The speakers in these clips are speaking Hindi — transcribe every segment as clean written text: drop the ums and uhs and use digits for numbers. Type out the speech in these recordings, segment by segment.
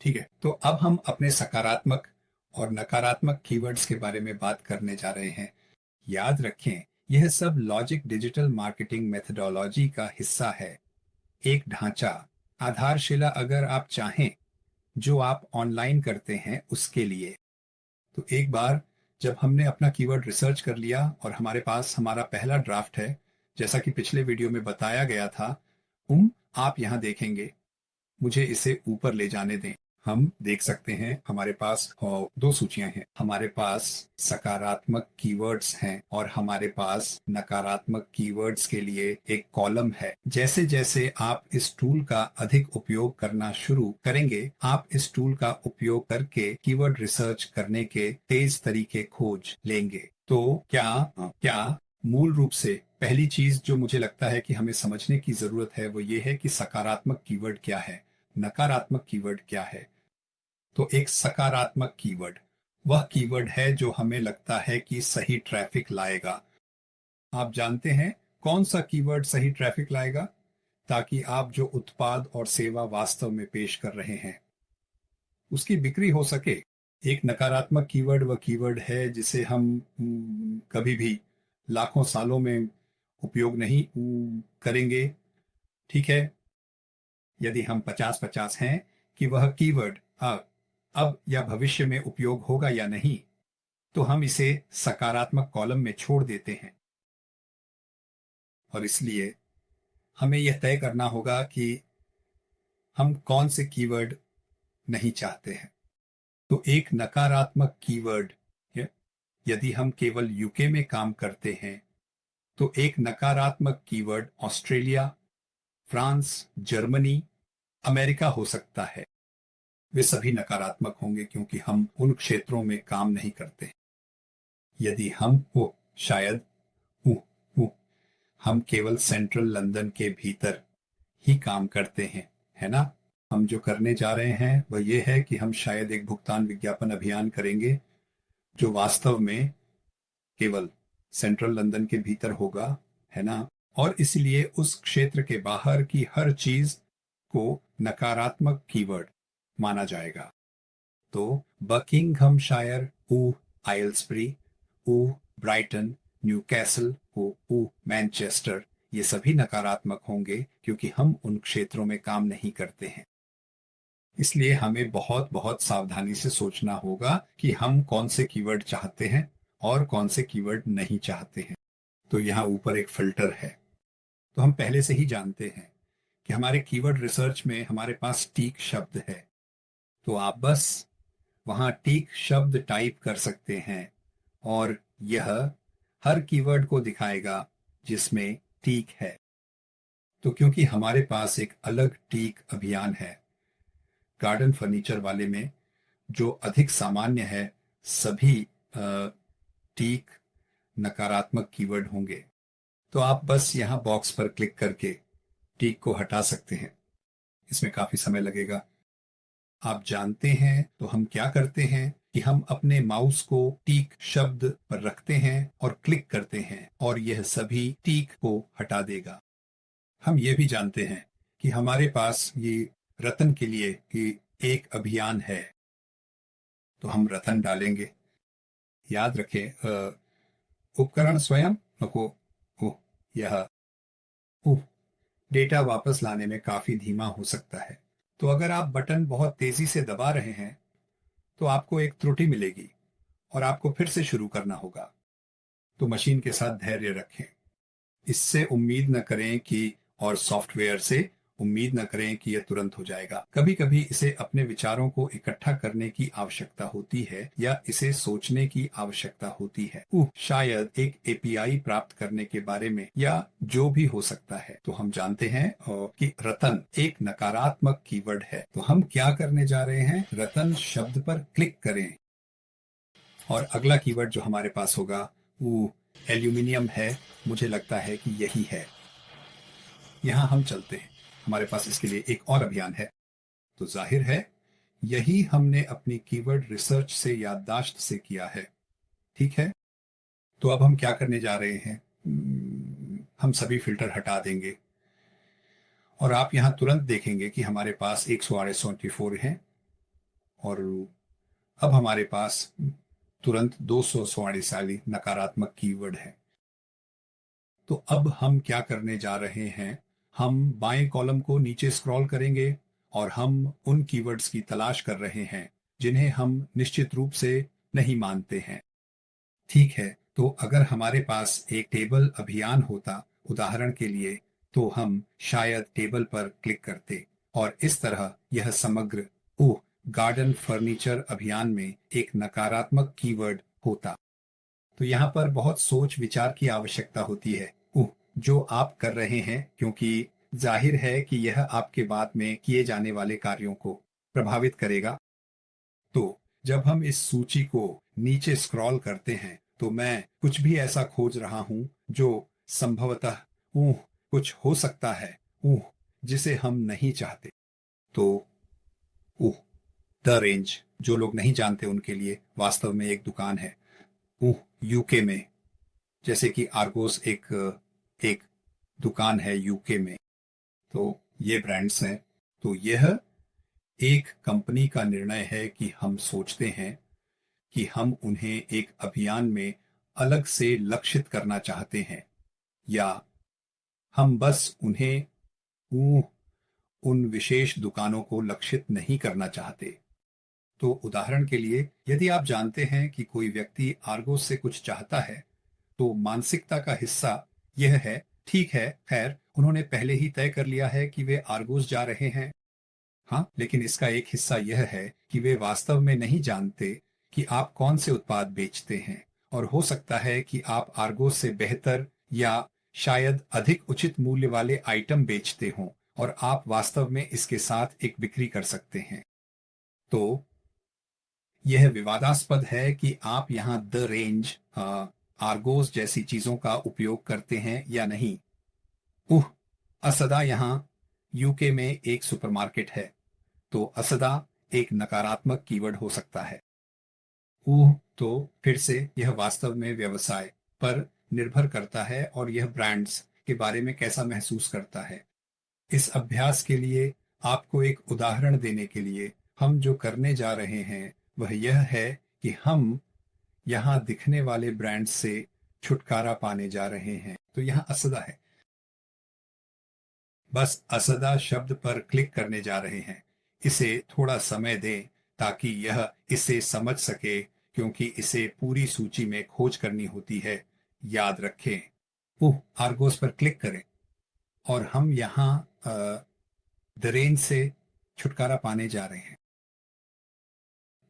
ठीक है, तो अब हम अपने सकारात्मक और नकारात्मक कीवर्ड्स के बारे में बात करने जा रहे हैं। याद रखें, यह सब लॉजिक डिजिटल मार्केटिंग मेथडोलॉजी का हिस्सा है। एक ढांचा, आधारशिला अगर आप चाहें, जो आप ऑनलाइन करते हैं उसके लिए। तो एक बार जब हमने अपना कीवर्ड रिसर्च कर लिया और हमारे पास हमारा पहला ड्राफ्ट है, जैसा कि पिछले वीडियो में बताया गया था, आप यहां देखेंगे। मुझे इसे ऊपर ले जाने दें। हम देख सकते हैं हमारे पास दो सूचियां हैं। हमारे पास सकारात्मक कीवर्ड्स हैं और हमारे पास नकारात्मक कीवर्ड्स के लिए एक कॉलम है। जैसे जैसे आप इस टूल का अधिक उपयोग करना शुरू करेंगे, आप इस टूल का उपयोग करके कीवर्ड रिसर्च करने के तेज तरीके खोज लेंगे। तो क्या क्या मूल रूप से पहली चीज जो मुझे लगता है कि हमें समझने की जरूरत है वो ये है कि सकारात्मक कीवर्ड क्या है, नकारात्मक कीवर्ड क्या है। तो एक सकारात्मक कीवर्ड वह कीवर्ड है जो हमें लगता है कि सही ट्रैफिक लाएगा। आप जानते हैं कौन सा कीवर्ड सही ट्रैफिक लाएगा, ताकि आप जो उत्पाद और सेवा वास्तव में पेश कर रहे हैं उसकी बिक्री हो सके। एक नकारात्मक कीवर्ड वह कीवर्ड है जिसे हम कभी भी लाखों सालों में उपयोग नहीं करेंगे। ठीक है, यदि हम 50-50 हैं कि वह कीवर्ड अब या भविष्य में उपयोग होगा या नहीं, तो हम इसे सकारात्मक कॉलम में छोड़ देते हैं। और इसलिए हमें यह तय करना होगा कि हम कौन से कीवर्ड नहीं चाहते हैं। तो एक नकारात्मक कीवर्ड, यदि हम केवल यूके में काम करते हैं, तो एक नकारात्मक keyword Australia, France, Germany, America हो सकता है। वे सभी नकारात्मक होंगे क्योंकि हम उन क्षेत्रों में काम नहीं करते। यदि हम हो शायद हो, हो, हम केवल सेंट्रल लंदन के भीतर ही काम करते हैं, है ना। हम जो करने जा रहे हैं वह यह है कि हम शायद एक भुगतान विज्ञापन अभियान करेंगे जो वास्तव में केवल सेंट्रल लंदन के भीतर होगा, है ना। और इसलिए उस क्षेत्र के बाहर की हर चीज को नकारात्मक कीवर्ड माना जाएगा। तो बकिंघमशायर, आइल्सबरी, ब्राइटन, न्यूकैसल, मैनचेस्टर, ये सभी नकारात्मक होंगे क्योंकि हम उन क्षेत्रों में काम नहीं करते हैं। इसलिए हमें बहुत बहुत सावधानी से सोचना होगा कि हम कौन से कीवर्ड चाहते हैं और कौन से कीवर्ड नहीं चाहते हैं। तो यहाँ ऊपर एक फिल्टर है। तो हम पहले से ही जानते हैं कि हमारे कीवर्ड रिसर्च में हमारे पास टीक शब्द है। तो आप बस वहां टीक शब्द टाइप कर सकते हैं और यह हर कीवर्ड को दिखाएगा जिसमें टीक है। तो क्योंकि हमारे पास एक अलग टीक अभियान है गार्डन फर्नीचर वाले में, जो अधिक सामान्य है, सभी टीक नकारात्मक कीवर्ड होंगे। तो आप बस यहां बॉक्स पर क्लिक करके टीक को हटा सकते हैं। इसमें काफी समय लगेगा। आप जानते हैं तो हम क्या करते हैं कि हम अपने माउस को टीक शब्द पर रखते हैं और क्लिक करते हैं और यह सभी टीक को हटा देगा। हम ये भी जानते हैं कि हमारे पास ये रतन के लिए कि एक अभियान है, तो हम रतन डालेंगे। याद रखें, उपकरण स्वयं को यह डेटा वापस लाने में काफी धीमा हो सकता है। तो अगर आप बटन बहुत तेजी से दबा रहे हैं तो आपको एक त्रुटि मिलेगी और आपको फिर से शुरू करना होगा। तो मशीन के साथ धैर्य रखें। इससे उम्मीद न करें कि और सॉफ्टवेयर से उम्मीद न करें कि यह तुरंत हो जाएगा। कभी कभी इसे अपने विचारों को इकट्ठा करने की आवश्यकता होती है या इसे सोचने की आवश्यकता होती है। शायद एक एपीआई प्राप्त करने के बारे में या जो भी हो सकता है। तो हम जानते हैं कि रतन एक नकारात्मक कीवर्ड है। तो हम क्या करने जा रहे हैं, रतन शब्द पर क्लिक करें और अगला कीवर्ड जो हमारे पास होगा वो एल्यूमिनियम है। मुझे लगता है कि यही है। यहां हम चलते हैं, हमारे पास इसके लिए एक और अभियान है। तो जाहिर है यही हमने अपनी कीवर्ड रिसर्च से याददाश्त से किया है। ठीक है, तो अब हम क्या करने जा रहे हैं, हम सभी फिल्टर हटा देंगे और आप यहां तुरंत देखेंगे कि हमारे पास 100 RS24 हैं और अब हमारे पास तुरंत 200 स्वर्ण नकारात्मक कीवर्ड है। तो अब हम क्या करने जा रहे हैं, हम बाएं कॉलम को नीचे स्क्रॉल करेंगे और हम उन कीवर्ड्स की तलाश कर रहे हैं जिन्हें हम निश्चित रूप से नहीं मानते हैं। ठीक है, तो अगर हमारे पास एक टेबल अभियान होता उदाहरण के लिए, तो हम शायद टेबल पर क्लिक करते और इस तरह यह समग्र ओह गार्डन फर्नीचर अभियान में एक नकारात्मक कीवर्ड होता। तो यहाँ पर बहुत सोच विचार की आवश्यकता होती है जो आप कर रहे हैं, क्योंकि जाहिर है कि यह आपके बाद में किए जाने वाले कार्यों को प्रभावित करेगा। तो जब हम इस सूची को नीचे स्क्रॉल करते हैं तो मैं कुछ भी ऐसा खोज रहा हूं जो संभवतः कुछ हो सकता है जिसे हम नहीं चाहते। तो द रेंज, जो लोग नहीं जानते उनके लिए, वास्तव में एक दुकान है यूके में। जैसे कि आर्गोस एक एक दुकान है यूके में। तो ये ब्रांड्स हैं। तो यह एक कंपनी का निर्णय है कि हम सोचते हैं कि हम उन्हें एक अभियान में अलग से लक्षित करना चाहते हैं, या हम बस उन्हें उन विशेष दुकानों को लक्षित नहीं करना चाहते। तो उदाहरण के लिए, यदि आप जानते हैं कि कोई व्यक्ति आर्गोस से कुछ चाहता है, तो मानसिकता का हिस्सा यह है, ठीक है, खैर उन्होंने पहले ही तय कर लिया है कि वे आर्गोस जा रहे हैं। हाँ, लेकिन इसका एक हिस्सा यह है कि वे वास्तव में नहीं जानते कि आप कौन से उत्पाद बेचते हैं, और हो सकता है कि आप आर्गोस से बेहतर या शायद अधिक उचित मूल्य वाले आइटम बेचते हों और आप वास्तव में इसके साथ एक बिक्री कर सकते हैं। तो यह विवादास्पद है कि आप यहाँ द रेंज आर्गोस जैसी चीजों का उपयोग करते हैं या नहीं। असदा यहाँ यूके में एक सुपरमार्केट है, तो असदा एक नकारात्मक कीवर्ड हो सकता है। तो फिर से यह वास्तव में व्यवसाय पर निर्भर करता है और यह ब्रांड्स के बारे में कैसा महसूस करता है। इस अभ्यास के लिए आपको एक उदाहरण देने के लिए हम जो करने जा रहे हैं वह यह है कि हम यहाँ दिखने वाले ब्रांड से छुटकारा पाने जा रहे हैं। तो यहाँ असदा है, बस असदा शब्द पर क्लिक करने जा रहे हैं। इसे थोड़ा समय दें ताकि यह इसे समझ सके, क्योंकि इसे पूरी सूची में खोज करनी होती है। याद रखें, आर्गोस पर क्लिक करें और हम यहाँ द रेंज से छुटकारा पाने जा रहे हैं।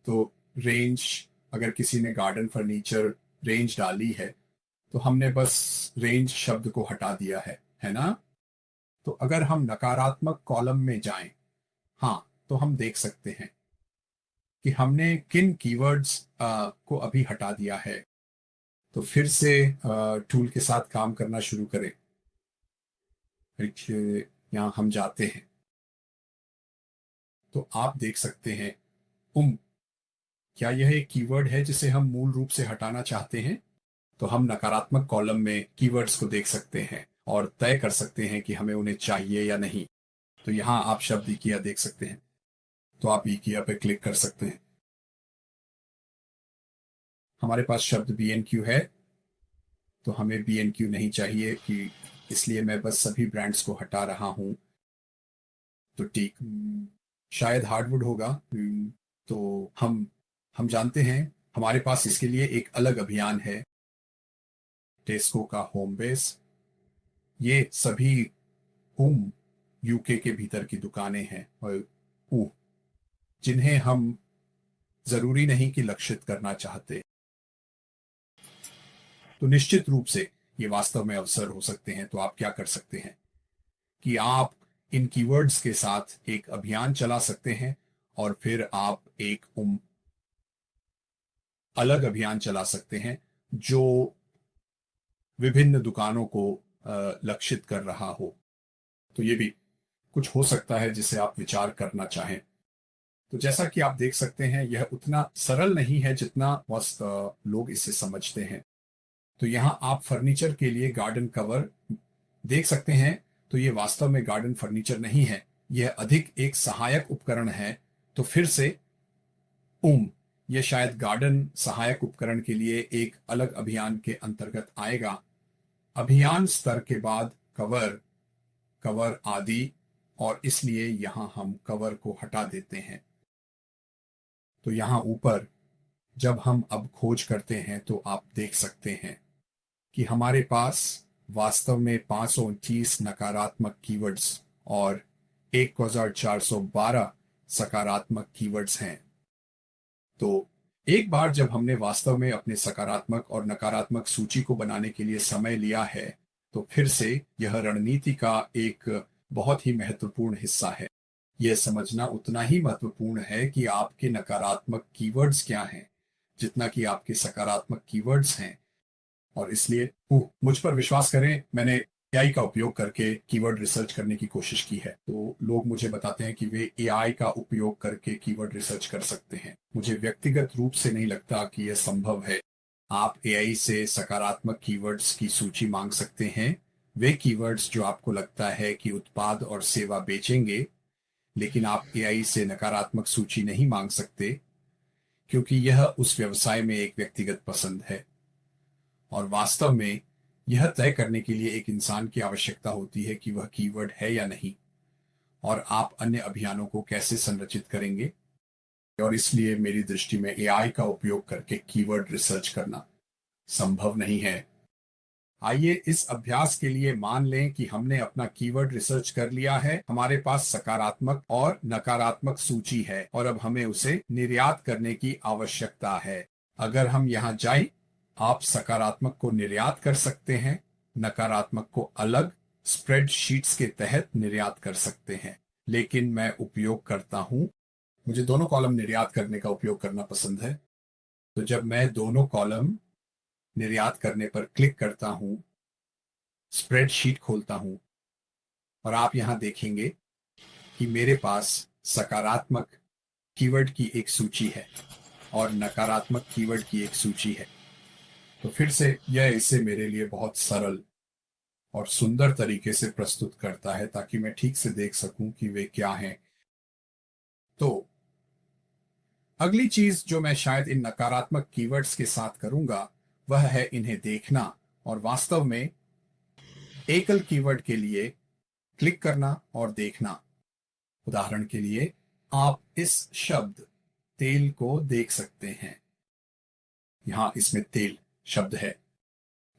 तो रेंज, अगर किसी ने गार्डन फर्नीचर रेंज डाली है तो हमने बस रेंज शब्द को हटा दिया है ना। तो अगर हम नकारात्मक कॉलम में जाएं, हाँ, तो हम देख सकते हैं कि हमने किन कीवर्ड्स को अभी हटा दिया है। तो फिर से टूल के साथ काम करना शुरू करें। यहाँ हम जाते हैं तो आप देख सकते हैं क्या यह एक कीवर्ड है जिसे हम मूल रूप से हटाना चाहते हैं। तो हम नकारात्मक कॉलम में कीवर्ड्स को देख सकते हैं और तय कर सकते हैं कि हमें उन्हें चाहिए या नहीं। तो यहाँ आप शब्द इकिया देख सकते हैं, तो आप इकिया पे क्लिक कर सकते हैं। हमारे पास शब्द BNQ है, तो हमें BNQ नहीं चाहिए, कि इसलिए मैं बस सभी ब्रांड्स को हटा रहा हूं। तो ठीक, शायद हार्डवुड होगा। तो हम जानते हैं हमारे पास इसके लिए एक अलग अभियान है, टेस्को का होम बेस। ये सभी होम यूके के भीतर की दुकानें हैं और जिन्हें हम जरूरी नहीं कि लक्षित करना चाहते। तो निश्चित रूप से ये वास्तव में अवसर हो सकते हैं। तो आप क्या कर सकते हैं कि आप इन कीवर्ड्स के साथ एक अभियान चला सकते हैं और फिर आप एक अलग अभियान चला सकते हैं जो विभिन्न दुकानों को लक्षित कर रहा हो। तो ये भी कुछ हो सकता है जिसे आप विचार करना चाहें। तो जैसा कि आप देख सकते हैं, यह उतना सरल नहीं है जितना लोग इसे समझते हैं। तो यहाँ आप फर्नीचर के लिए गार्डन कवर देख सकते हैं। तो ये वास्तव में गार्डन फर्नीचर नहीं है, यह अधिक एक सहायक उपकरण है। तो फिर से यह शायद गार्डन सहायक उपकरण के लिए एक अलग अभियान के अंतर्गत आएगा। अभियान स्तर के बाद कवर, कवर आदि, और इसलिए यहां हम कवर को हटा देते हैं। तो यहां ऊपर जब हम अब खोज करते हैं तो आप देख सकते हैं कि हमारे पास वास्तव में 529 नकारात्मक कीवर्ड्स और 1412 सकारात्मक कीवर्ड्स हैं। तो एक बार जब हमने वास्तव में अपने सकारात्मक और नकारात्मक सूची को बनाने के लिए समय लिया है, तो फिर से यह रणनीति का एक बहुत ही महत्वपूर्ण हिस्सा है। यह समझना उतना ही महत्वपूर्ण है कि आपके नकारात्मक कीवर्ड्स क्या हैं जितना कि आपके सकारात्मक कीवर्ड्स हैं। और इसलिए मुझ पर विश्वास करें, मैंने एआई का उपयोग करके कीवर्ड रिसर्च करने की कोशिश की है। तो लोग मुझे बताते हैं कि वे एआई का उपयोग करके कीवर्ड रिसर्च कर सकते हैं। मुझे व्यक्तिगत रूप से नहीं लगता कि यह संभव है। आप एआई से सकारात्मक कीवर्ड्स की सूची मांग सकते हैं, वे कीवर्ड्स जो आपको लगता है कि उत्पाद और सेवा बेचेंगे, लेकिन आप एआई से नकारात्मक सूची नहीं मांग सकते, क्योंकि यह उस व्यवसाय में एक व्यक्तिगत पसंद है। और वास्तव में यह तय करने के लिए एक इंसान की आवश्यकता होती है कि वह कीवर्ड है या नहीं, और आप अन्य अभियानों को कैसे संरचित करेंगे। और इसलिए मेरी दृष्टि में एआई का उपयोग करके कीवर्ड रिसर्च करना संभव नहीं है। आइए इस अभ्यास के लिए मान लें कि हमने अपना कीवर्ड रिसर्च कर लिया है। हमारे पास सकारात्मक और नकारात्मक सूची है और अब हमें उसे निर्यात करने की आवश्यकता है। अगर हम यहां जाएं, आप सकारात्मक को निर्यात कर सकते हैं, नकारात्मक को अलग स्प्रेडशीट्स के तहत निर्यात कर सकते हैं। लेकिन मैं उपयोग करता हूं, मुझे दोनों कॉलम निर्यात करने का उपयोग करना पसंद है। तो जब मैं दोनों कॉलम निर्यात करने पर क्लिक करता हूं, स्प्रेडशीट खोलता हूं, और आप यहां देखेंगे कि मेरे पास सकारात्मक कीवर्ड की एक सूची है और नकारात्मक कीवर्ड की एक सूची है। तो फिर से यह इसे मेरे लिए बहुत सरल और सुंदर तरीके से प्रस्तुत करता है ताकि मैं ठीक से देख सकूं कि वे क्या हैं। तो अगली चीज जो मैं शायद इन नकारात्मक कीवर्ड्स के साथ करूंगा वह है इन्हें देखना और वास्तव में एकल कीवर्ड के लिए क्लिक करना और देखना। उदाहरण के लिए आप इस शब्द तेल को देख सकते हैं। यहां इसमें तेल शब्द है,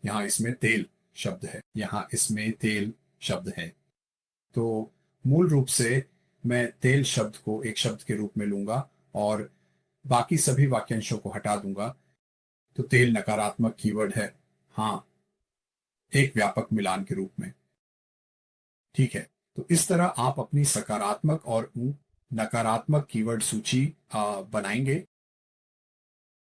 यहां इसमें तेल शब्द है, यहां इसमें तेल शब्द है। तो मूल रूप से मैं तेल शब्द को एक शब्द के रूप में लूंगा और बाकी सभी वाक्यांशों को हटा दूंगा। तो तेल नकारात्मक कीवर्ड है, हां, एक व्यापक मिलान के रूप में। ठीक है, तो इस तरह आप अपनी सकारात्मक और नकारात्मक कीवर्ड सूची बनाएंगे